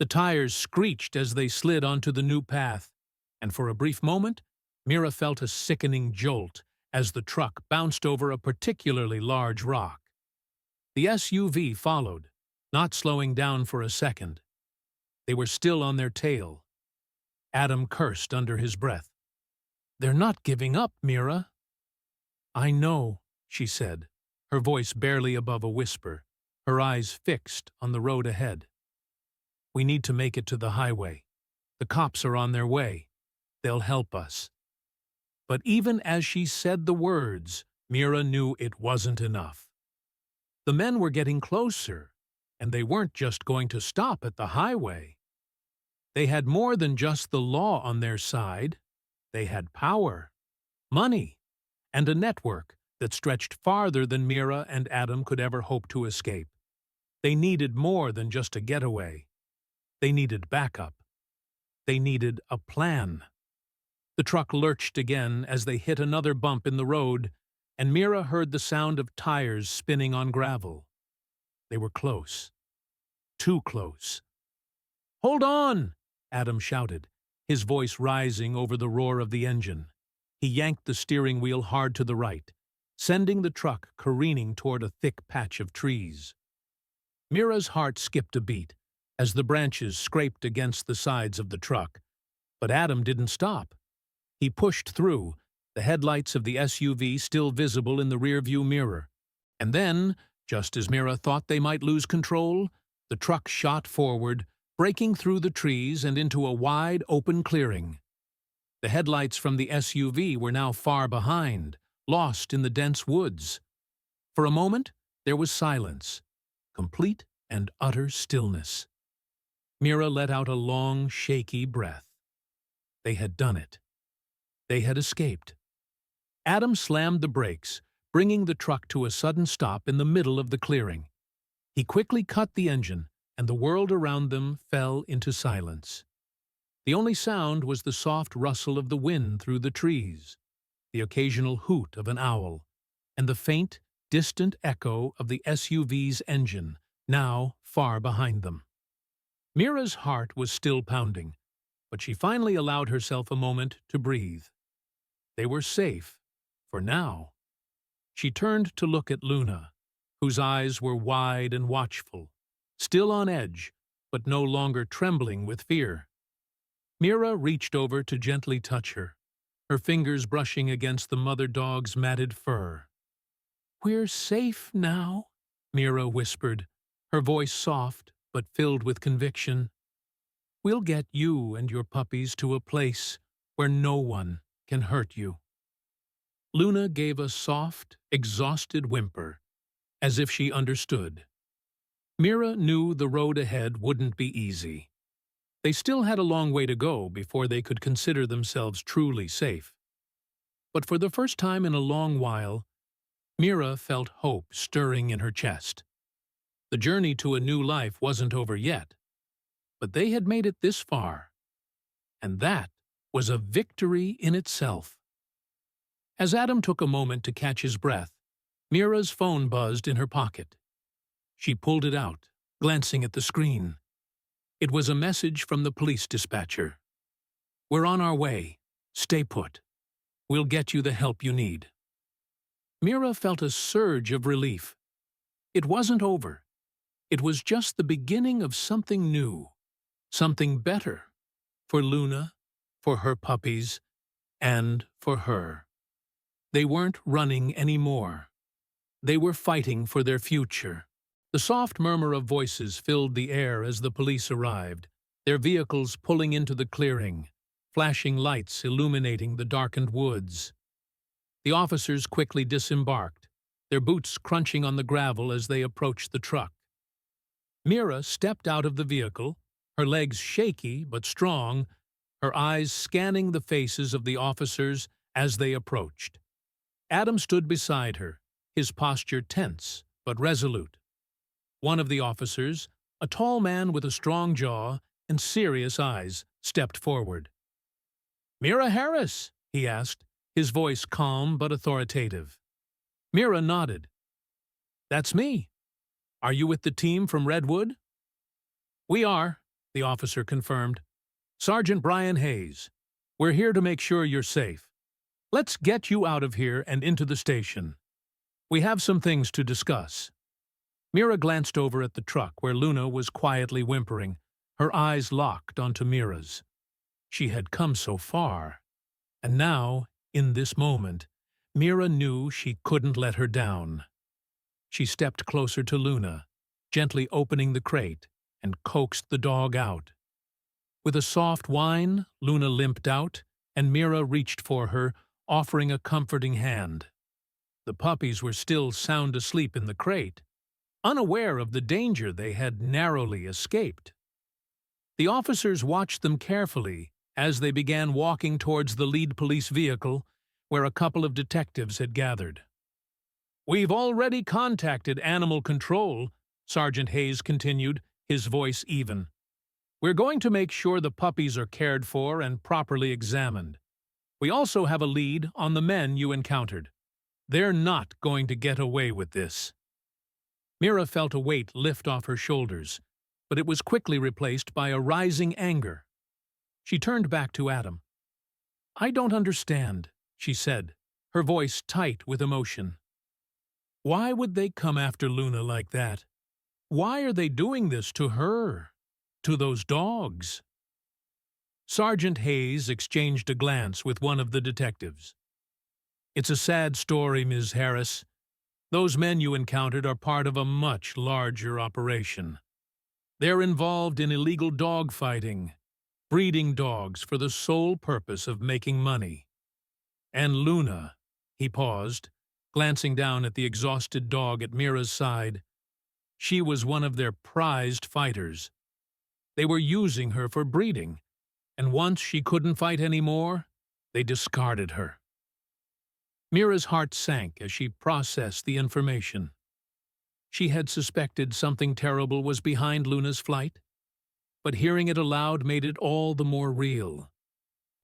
The tires screeched as they slid onto the new path, and for a brief moment, Mira felt a sickening jolt as the truck bounced over a particularly large rock. The SUV followed, not slowing down for a second. They were still on their tail. Adam cursed under his breath. "They're not giving up, Mira." "I know," she said, her voice barely above a whisper, her eyes fixed on the road ahead. "We need to make it to the highway. The cops are on their way. They'll help us." But even as she said the words, Mira knew it wasn't enough. The men were getting closer, and they weren't just going to stop at the highway. They had more than just the law on their side. They had power, money, and a network that stretched farther than Mira and Adam could ever hope to escape. They needed more than just a getaway. They needed backup. They needed a plan. The truck lurched again as they hit another bump in the road, and Mira heard the sound of tires spinning on gravel. They were close. Too close. "Hold on!" Adam shouted, his voice rising over the roar of the engine. He yanked the steering wheel hard to the right, sending the truck careening toward a thick patch of trees. Mira's heart skipped a beat as the branches scraped against the sides of the truck, but Adam didn't stop. He pushed through, the headlights of the SUV still visible in the rearview mirror. And then, just as Mira thought they might lose control, the truck shot forward, breaking through the trees and into a wide, open clearing. The headlights from the SUV were now far behind, lost in the dense woods. For a moment, there was silence, complete and utter stillness. Mira let out a long, shaky breath. They had done it. They had escaped. Adam slammed the brakes, bringing the truck to a sudden stop in the middle of the clearing. He quickly cut the engine, and the world around them fell into silence. The only sound was the soft rustle of the wind through the trees, the occasional hoot of an owl, and the faint, distant echo of the SUV's engine, now far behind them. Mira's heart was still pounding, but she finally allowed herself a moment to breathe. They were safe, for now. She turned to look at Luna, whose eyes were wide and watchful, still on edge, but no longer trembling with fear. Mira reached over to gently touch her, her fingers brushing against the mother dog's matted fur. "We're safe now," Mira whispered, her voice soft but filled with conviction. "We'll get you and your puppies to a place where no one can hurt you." Luna gave a soft, exhausted whimper, as if she understood. Mira knew the road ahead wouldn't be easy. They still had a long way to go before they could consider themselves truly safe. But for the first time in a long while, Mira felt hope stirring in her chest. The journey to a new life wasn't over yet, but they had made it this far, and that was a victory in itself. As Adam took a moment to catch his breath, Mira's phone buzzed in her pocket. She pulled it out, glancing at the screen. It was a message from the police dispatcher. "We're on our way. Stay put. We'll get you the help you need." Mira felt a surge of relief. It wasn't over. It was just the beginning of something new, something better, for Luna, for her puppies, and for her. They weren't running anymore. They were fighting for their future. The soft murmur of voices filled the air as the police arrived, their vehicles pulling into the clearing, flashing lights illuminating the darkened woods. The officers quickly disembarked, their boots crunching on the gravel as they approached the truck. Mira stepped out of the vehicle, her legs shaky but strong, her eyes scanning the faces of the officers as they approached. Adam stood beside her, his posture tense but resolute. One of the officers, a tall man with a strong jaw and serious eyes, stepped forward. "Mira Harris?" he asked, his voice calm but authoritative. Mira nodded. "That's me. Are you with the team from Redwood?" "We are," the officer confirmed. "Sergeant Brian Hayes. We're here to make sure you're safe. Let's get you out of here and into the station. We have some things to discuss." Mira glanced over at the truck where Luna was quietly whimpering, her eyes locked onto Mira's. She had come so far, and now, in this moment, Mira knew she couldn't let her down. She stepped closer to Luna, gently opening the crate, and coaxed the dog out. With a soft whine, Luna limped out, and Mira reached for her, offering a comforting hand. The puppies were still sound asleep in the crate, unaware of the danger they had narrowly escaped. The officers watched them carefully as they began walking towards the lead police vehicle, where a couple of detectives had gathered. "We've already contacted Animal Control," Sergeant Hayes continued, his voice even. "We're going to make sure the puppies are cared for and properly examined. We also have a lead on the men you encountered. They're not going to get away with this." Mira felt a weight lift off her shoulders, but it was quickly replaced by a rising anger. She turned back to Adam. "I don't understand," she said, her voice tight with emotion. Why would they come after Luna like that? Why are they doing this to her? To those dogs? Sergeant Hayes exchanged a glance with one of the detectives. It's a sad story, Ms. Harris. Those men you encountered are part of a much larger operation. They're involved in illegal dog fighting, breeding dogs for the sole purpose of making money. And Luna, he paused, glancing down at the exhausted dog at Mira's side. She was one of their prized fighters. They were using her for breeding, and once she couldn't fight anymore, they discarded her. Mira's heart sank as she processed the information. She had suspected something terrible was behind Luna's flight, but hearing it aloud made it all the more real.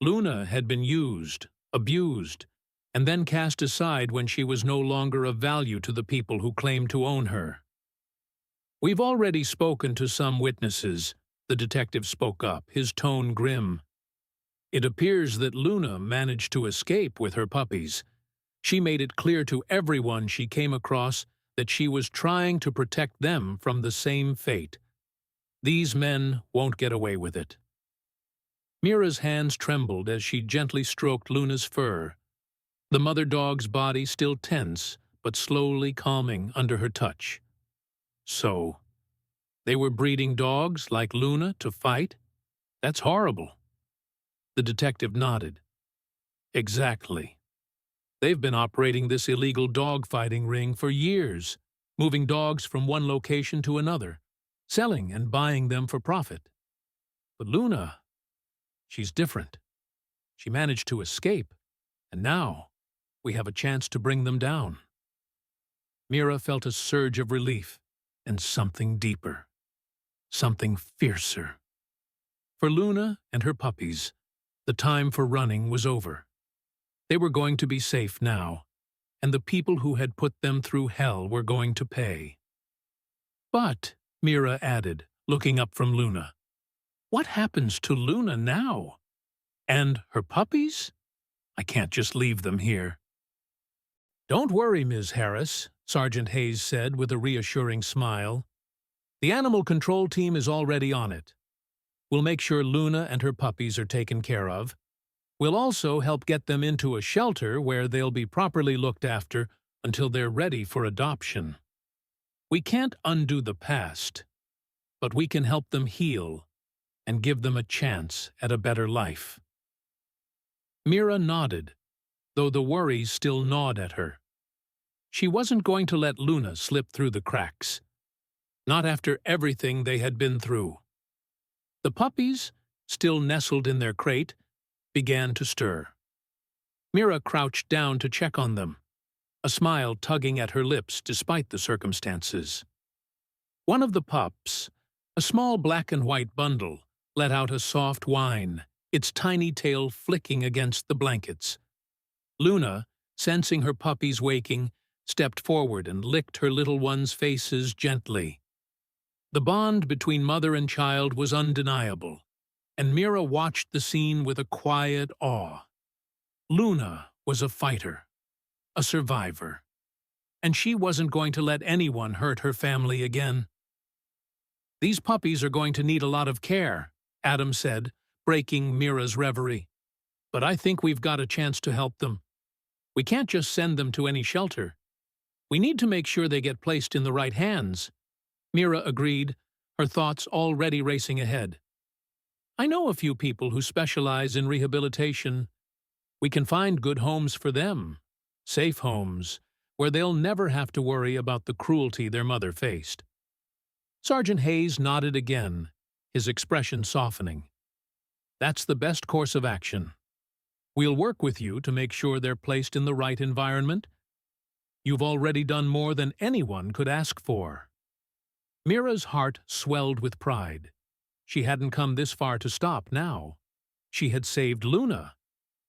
Luna had been used, abused, and then cast aside when she was no longer of value to the people who claimed to own her. We've already spoken to some witnesses, the detective spoke up, his tone grim. It appears that Luna managed to escape with her puppies. She made it clear to everyone she came across that she was trying to protect them from the same fate. These men won't get away with it. Mira's hands trembled as she gently stroked Luna's fur, the mother dog's body still tense but slowly calming under her touch. So, they were breeding dogs like Luna to fight? That's horrible. The detective nodded. Exactly. They've been operating this illegal dog-fighting ring for years, moving dogs from one location to another, selling and buying them for profit. But Luna, she's different. She managed to escape, and now we have a chance to bring them down. Mira felt a surge of relief and something deeper, something fiercer. For Luna and her puppies, the time for running was over. They were going to be safe now, and the people who had put them through hell were going to pay. But, Mira added, looking up from Luna, what happens to Luna now? And her puppies? I can't just leave them here. Don't worry, Ms. Harris, Sergeant Hayes said with a reassuring smile. The animal control team is already on it. We'll make sure Luna and her puppies are taken care of. We'll also help get them into a shelter where they'll be properly looked after until they're ready for adoption. We can't undo the past, but we can help them heal and give them a chance at a better life. Mira nodded, though the worries still gnawed at her. She wasn't going to let Luna slip through the cracks, not after everything they had been through. The puppies, still nestled in their crate, began to stir. Mira crouched down to check on them, a smile tugging at her lips despite the circumstances. One of the pups, a small black and white bundle, let out a soft whine, its tiny tail flicking against the blankets. Luna, sensing her puppies waking, stepped forward and licked her little ones' faces gently. The bond between mother and child was undeniable, and Mira watched the scene with a quiet awe. Luna was a fighter, a survivor, and she wasn't going to let anyone hurt her family again. These puppies are going to need a lot of care, Adam said, breaking Mira's reverie. But I think we've got a chance to help them. We can't just send them to any shelter. We need to make sure they get placed in the right hands. Mira agreed, her thoughts already racing ahead. I know a few people who specialize in rehabilitation. We can find good homes for them, safe homes, where they'll never have to worry about the cruelty their mother faced. Sergeant Hayes nodded again, his expression softening. That's the best course of action. We'll work with you to make sure they're placed in the right environment. You've already done more than anyone could ask for. Mira's heart swelled with pride. She hadn't come this far to stop now. She had saved Luna,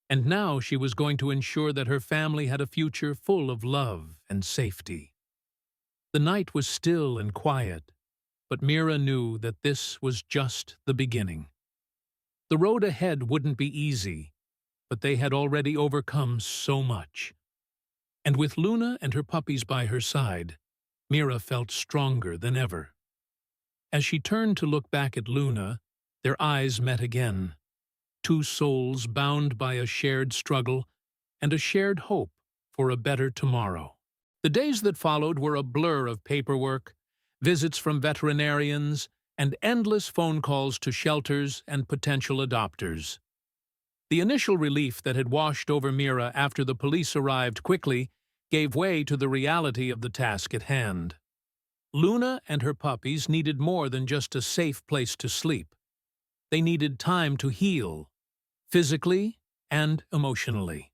and now she was going to ensure that her family had a future full of love and safety. The night was still and quiet, but Mira knew that this was just the beginning. The road ahead wouldn't be easy, but they had already overcome so much. And with Luna and her puppies by her side, Mira felt stronger than ever. As she turned to look back at Luna, their eyes met again. Two souls bound by a shared struggle and a shared hope for a better tomorrow. The days that followed were a blur of paperwork, visits from veterinarians, and endless phone calls to shelters and potential adopters. The initial relief that had washed over Mira after the police arrived quickly gave way to the reality of the task at hand. Luna and her puppies needed more than just a safe place to sleep. They needed time to heal, physically and emotionally.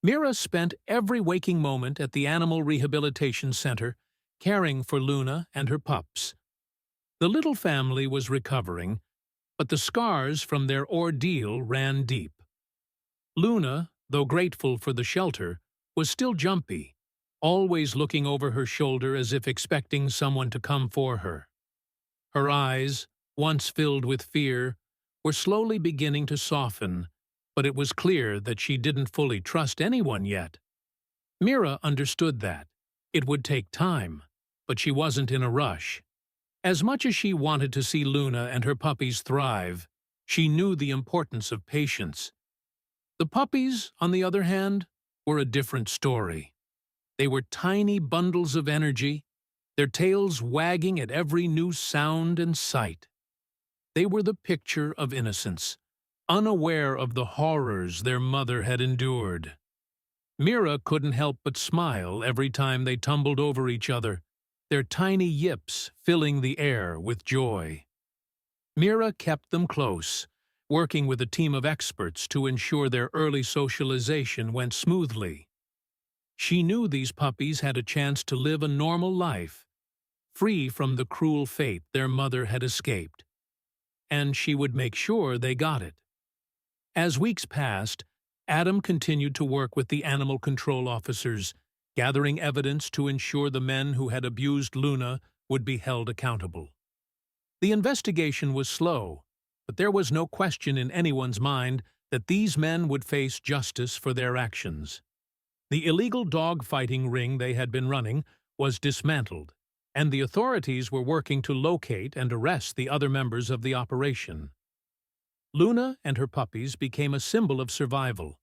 Mira spent every waking moment at the Animal Rehabilitation Center, caring for Luna and her pups. The little family was recovering, but the scars from their ordeal ran deep. Luna, though grateful for the shelter, was still jumpy, always looking over her shoulder as if expecting someone to come for her. Her eyes, once filled with fear, were slowly beginning to soften, but it was clear that she didn't fully trust anyone yet. Mira understood that. It would take time, but she wasn't in a rush. As much as she wanted to see Luna and her puppies thrive, she knew the importance of patience. The puppies, on the other hand, were a different story. They were tiny bundles of energy, their tails wagging at every new sound and sight. They were the picture of innocence, unaware of the horrors their mother had endured. Mira couldn't help but smile every time they tumbled over each other, their tiny yips filling the air with joy. Mira kept them close, working with a team of experts to ensure their early socialization went smoothly. She knew these puppies had a chance to live a normal life, free from the cruel fate their mother had escaped. And she would make sure they got it. As weeks passed, Adam continued to work with the animal control officers, gathering evidence to ensure the men who had abused Luna would be held accountable. The investigation was slow, but there was no question in anyone's mind that these men would face justice for their actions. The illegal dog-fighting ring they had been running was dismantled, and the authorities were working to locate and arrest the other members of the operation. Luna and her puppies became a symbol of survival,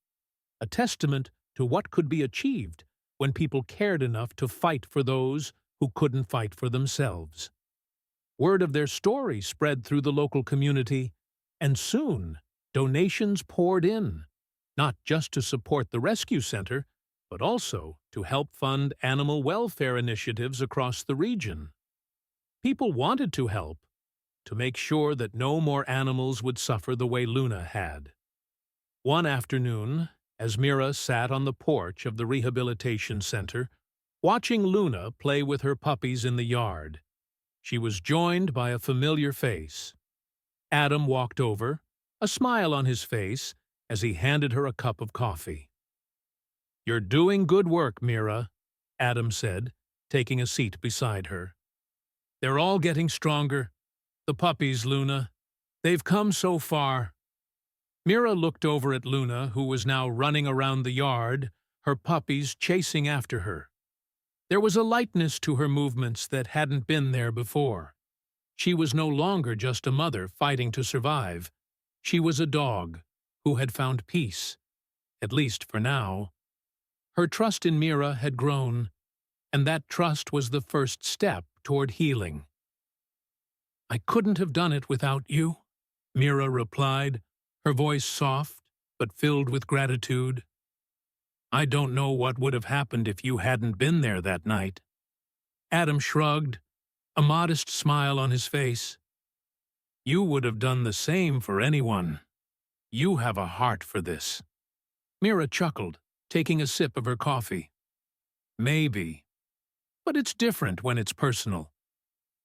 a testament to what could be achieved when people cared enough to fight for those who couldn't fight for themselves. Word of their story spread through the local community, and soon donations poured in, not just to support the rescue center, but also to help fund animal welfare initiatives across the region. People wanted to help, to make sure that no more animals would suffer the way Luna had. One afternoon, as Mira sat on the porch of the rehabilitation center, watching Luna play with her puppies in the yard, she was joined by a familiar face. Adam walked over, a smile on his face, as he handed her a cup of coffee. "You're doing good work, Mira," Adam said, taking a seat beside her. "They're all getting stronger. The puppies, Luna. They've come so far." Mira looked over at Luna, who was now running around the yard, her puppies chasing after her. There was a lightness to her movements that hadn't been there before. She was no longer just a mother fighting to survive. She was a dog who had found peace, at least for now. Her trust in Mira had grown, and that trust was the first step toward healing. "I couldn't have done it without you," Mira replied, her voice soft but filled with gratitude. "I don't know what would have happened if you hadn't been there that night." Adam shrugged, a modest smile on his face. "You would have done the same for anyone. You have a heart for this." Mira chuckled, taking a sip of her coffee. "Maybe. But it's different when it's personal.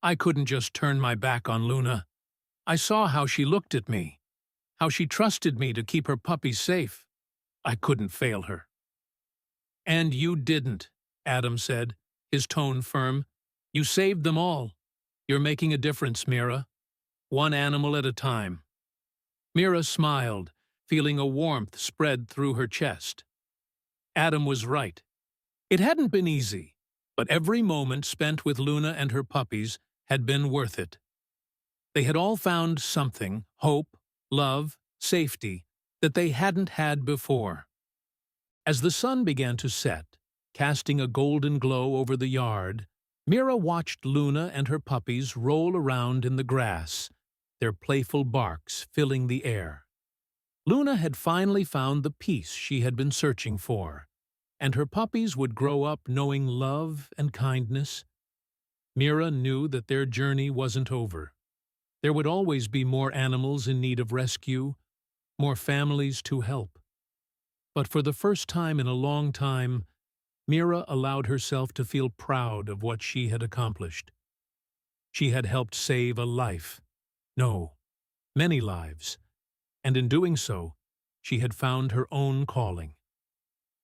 I couldn't just turn my back on Luna. I saw how she looked at me, how she trusted me to keep her puppies safe. I couldn't fail her." "And you didn't," Adam said, his tone firm. "You saved them all. You're making a difference, Mira. One animal at a time." Mira smiled, feeling a warmth spread through her chest. Adam was right. It hadn't been easy, but every moment spent with Luna and her puppies had been worth it. They had all found something, hope, love, safety, that they hadn't had before. As the sun began to set, casting a golden glow over the yard, Mira watched Luna and her puppies roll around in the grass, their playful barks filling the air. Luna had finally found the peace she had been searching for, and her puppies would grow up knowing love and kindness. Mira knew that their journey wasn't over. There would always be more animals in need of rescue, more families to help. But for the first time in a long time, Mira allowed herself to feel proud of what she had accomplished. She had helped save a life. No, many lives. And in doing so, she had found her own calling.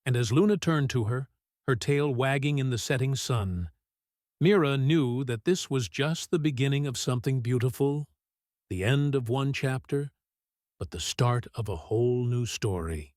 And as Luna turned to her, her tail wagging in the setting sun, Mira knew that this was just the beginning of something beautiful, the end of one chapter, but the start of a whole new story.